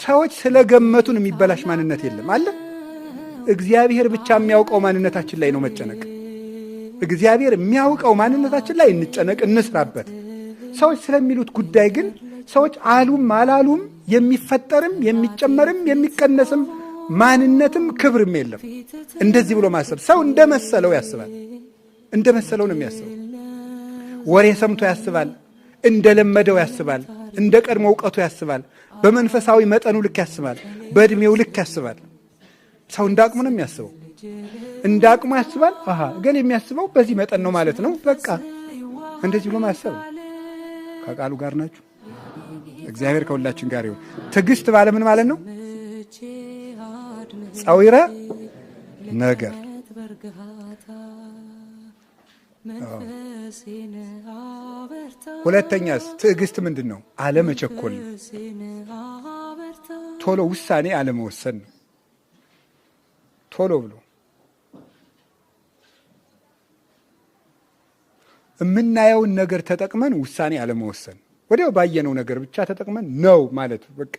ሰዎች ስለገመቱን የሚበላሽ ማንነት የለም አለ። እግዚአብሔር ብቻ የሚያውቀው ማንነታችን ላይ ነው መጨነቅ። እግዚአብሔር የሚያውቀው ማንነታችን ላይ እንጨነቅ፣ እንስራበት። ሰዎች ስለሚሉት ጉዳይ ግን ሰዎች አሉም አላሉም የሚፈጠርም የሚጨመርም የሚቀነስም ማንነትም ክብርም የለም። እንደዚህ ብሎ ማሰብ ሰው እንደመሰለው ያስባል። እንደመሰለው ነው የሚያስበው። ወሬ ሰምቶ ያስባል፣ እንደለመደው ያስባል፣ እንደ ቀድሞ እውቀቱ ያስባል፣ በመንፈሳዊ መጠኑ ልክ ያስባል፣ በእድሜው ልክ ያስባል። ሰው እንዳቅሙ ነው የሚያስበው። እንዳቅሙ ያስባል። ግን የሚያስበው በዚህ መጠን ነው ማለት ነው። በቃ እንደዚህ ብሎ ማሰብ ነው። ከቃሉ ጋር ናችሁ። እግዚአብሔር ከሁላችን ጋር ይሁን። ትዕግስት ባለ ምን ማለት ነው? ጸዊረ ነገር ሁለተኛስ ትዕግስት ምንድን ነው? አለመቸኮል፣ ቶሎ ውሳኔ አለመወሰን ነው። ቶሎ ብሎ የምናየውን ነገር ተጠቅመን ውሳኔ አለመወሰን፣ ወዲያው ባየነው ነገር ብቻ ተጠቅመን ነው ማለት በቃ።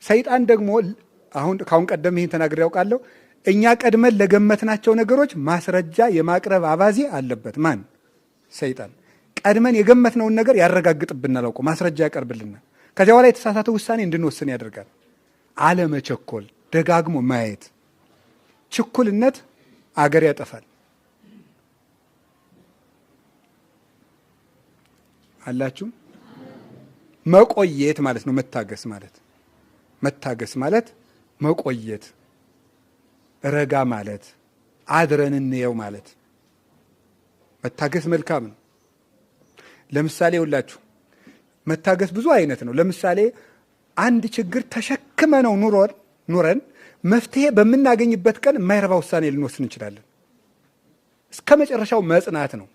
ሰይጣን ደግሞ ካሁን ቀደም ይህን ተናግሬ ያውቃለሁ። እኛ ቀድመን ለገመትናቸው ነገሮች ማስረጃ የማቅረብ አባዜ አለበት። ማን? ሰይጣን። ቀድመን የገመትነውን ነገር ያረጋግጥብናል፣ አውቆ ማስረጃ ያቀርብልናል። ከዚያ በኋላ የተሳሳተ ውሳኔ እንድንወስን ያደርጋል። አለመቸኮል፣ ደጋግሞ ማየት። ችኩልነት አገር ያጠፋል። አላችሁ? መቆየት ማለት ነው መታገስ ማለት። መታገስ ማለት መቆየት፣ ረጋ ማለት፣ አድረን እንየው ማለት። መታገስ መልካም ነው። ለምሳሌ ይውላችሁ መታገስ ብዙ አይነት ነው። ለምሳሌ አንድ ችግር ተሸክመ ነው ኑረን መፍትሄ በምናገኝበት ቀን የማይረባ ውሳኔ ልንወስን እንችላለን። እስከ መጨረሻው መጽናት ነው።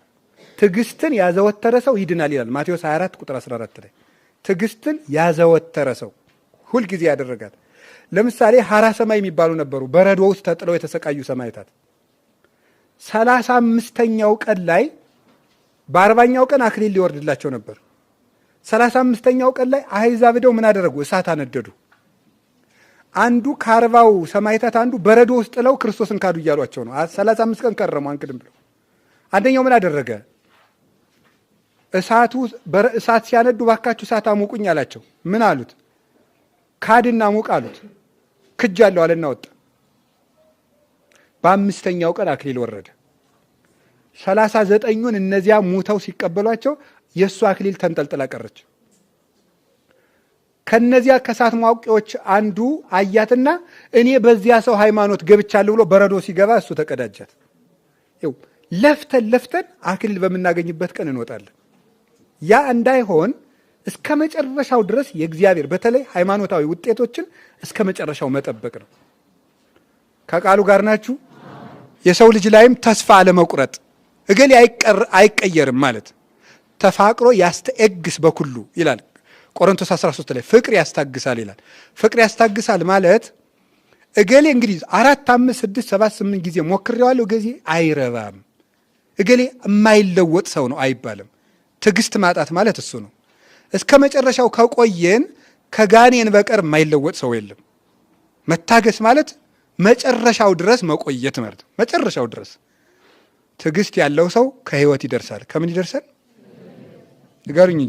ትዕግስትን ያዘወተረ ሰው ይድናል ይላል ማቴዎስ 24 ቁጥር 14 ላይ። ትዕግስትን ያዘወተረ ሰው ሁልጊዜ ያደረጋት። ለምሳሌ ሐራ ሰማይ የሚባሉ ነበሩ፣ በረዶ ውስጥ ተጥለው የተሰቃዩ ሰማዕታት። 35ኛው ቀን ላይ በ40ኛው ቀን አክሊል ሊወርድላቸው ነበር። 35ኛው ቀን ላይ አሕዛብ ሄደው ምን አደረጉ? እሳት አነደዱ። አንዱ ከ40ው ሰማዕታት አንዱ በረዶ ውስጥ ጥለው ክርስቶስን ካዱ እያሏቸው ነው። 35 ቀን ከረሙ አንክድም ብለው። አንደኛው ምን አደረገ? እሳት ሲያነዱ ባካችሁ እሳት አሙቁኝ አላቸው። ምን አሉት? ካድና ሙቅ አሉት። ክጃለሁ አለና ወጣ። በ5ኛው ቀን አክሊል ወረደ። 39ኙን እነዚያ ሙተው ሲቀበሏቸው የእሱ አክሊል ተንጠልጥላ ቀረች። ከነዚያ ከእሳት ማውቂዎች አንዱ አያትና እኔ በዚያ ሰው ሃይማኖት ገብቻለሁ ብሎ በረዶ ሲገባ እሱ ተቀዳጃት። ይኸው ለፍተን አክሊል በምናገኝበት ቀን እንወጣለን። ያ እንዳይሆን እስከ መጨረሻው ድረስ የእግዚአብሔር በተለይ ሃይማኖታዊ ውጤቶችን እስከ መጨረሻው መጠበቅ ነው። ከቃሉ ጋር ናችሁ። የሰው ልጅ ላይም ተስፋ አለመቁረጥ፣ እገሌ አይቀየርም ማለት። ተፋቅሮ ያስተኤግስ በኩሉ ይላል ቆሮንቶስ 13 ላይ። ፍቅር ያስታግሳል ይላል። ፍቅር ያስታግሳል ማለት እገሌ እንግዲህ 4 5 6 7 8 ጊዜ ሞክሬዋለሁ እገሌ አይረባም፣ እገሌ የማይለወጥ ሰው ነው አይባልም። ትዕግስት ማጣት ማለት እሱ ነው። እስከ መጨረሻው ከቆየን ከጋኔን በቀር የማይለወጥ ሰው የለም። መታገስ ማለት መጨረሻው ድረስ መቆየት ማለት ነው። መጨረሻው ድረስ ትዕግስት ያለው ሰው ከህይወት ይደርሳል። ከምን ይደርሳል? ንገሩኝ።